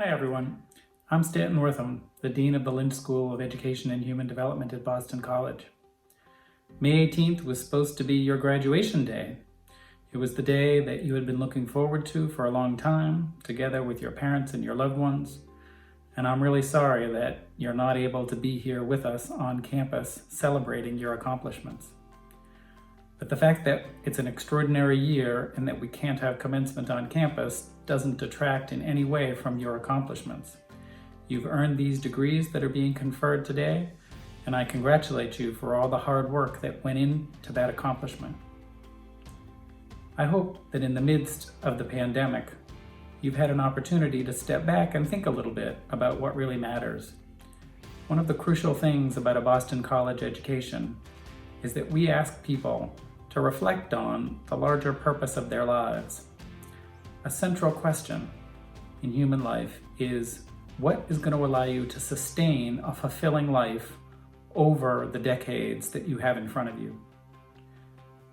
Hi everyone, I'm Stanton Wortham, the Dean of the Lynch School of Education and Human Development at Boston College. May 18th was supposed to be your graduation day. It was the day that you had been looking forward to for a long time, together with your parents and your loved ones. And I'm really sorry that you're not able to be here with us on campus celebrating your accomplishments. But the fact that it's an extraordinary year and that we can't have commencement on campus doesn't detract in any way from your accomplishments. You've earned these degrees that are being conferred today, and I congratulate you for all the hard work that went into that accomplishment. I hope that in the midst of the pandemic, you've had an opportunity to step back and think a little bit about what really matters. One of the crucial things about a Boston College education is that we ask people to reflect on the larger purpose of their lives. A central question in human life is, what is going to allow you to sustain a fulfilling life over the decades that you have in front of you?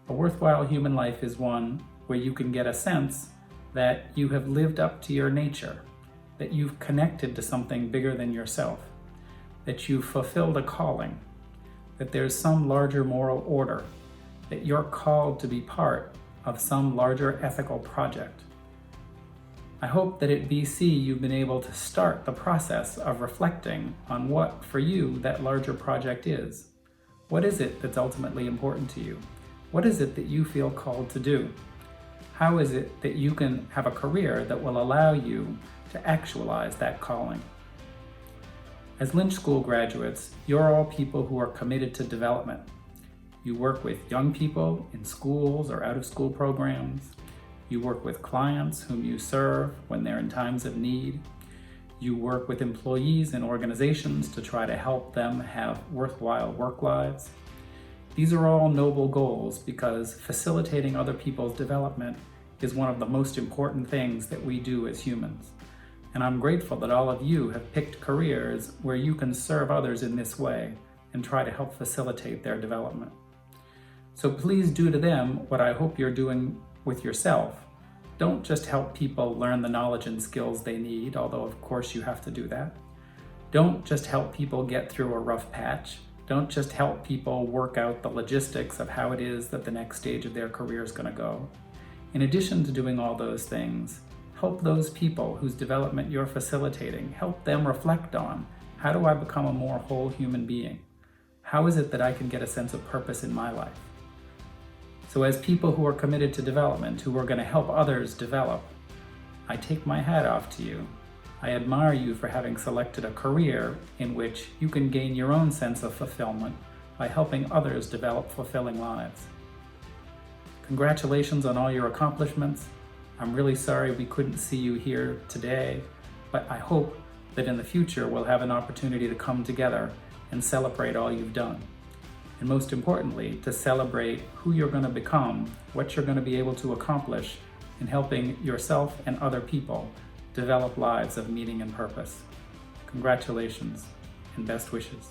A worthwhile human life is one where you can get a sense that you have lived up to your nature, that you've connected to something bigger than yourself, that you've fulfilled a calling, that there's some larger moral order, that you're called to be part of some larger ethical project. I hope that at BC you've been able to start the process of reflecting on what, for you, that larger project is. What is it that's ultimately important to you? What is it that you feel called to do? How is it that you can have a career that will allow you to actualize that calling? As Lynch School graduates, you're all people who are committed to development. You work with young people in schools or out-of-school programs. You work with clients whom you serve when they're in times of need. You work with employees and organizations to try to help them have worthwhile work lives. These are all noble goals because facilitating other people's development is one of the most important things that we do as humans. And I'm grateful that all of you have picked careers where you can serve others in this way and try to help facilitate their development. So please do to them what I hope you're doing with yourself. Don't just help people learn the knowledge and skills they need, although of course you have to do that. Don't just help people get through a rough patch. Don't just help people work out the logistics of how it is that the next stage of their career is going to go. In addition to doing all those things, help those people whose development you're facilitating. Help them reflect on, how do I become a more whole human being? How is it that I can get a sense of purpose in my life? So as people who are committed to development, who are going to help others develop, I take my hat off to you. I admire you for having selected a career in which you can gain your own sense of fulfillment by helping others develop fulfilling lives. Congratulations on all your accomplishments. I'm really sorry we couldn't see you here today, but I hope that in the future we'll have an opportunity to come together and celebrate all you've done. And most importantly, to celebrate who you're going to become, what you're going to be able to accomplish in helping yourself and other people develop lives of meaning and purpose. Congratulations and best wishes.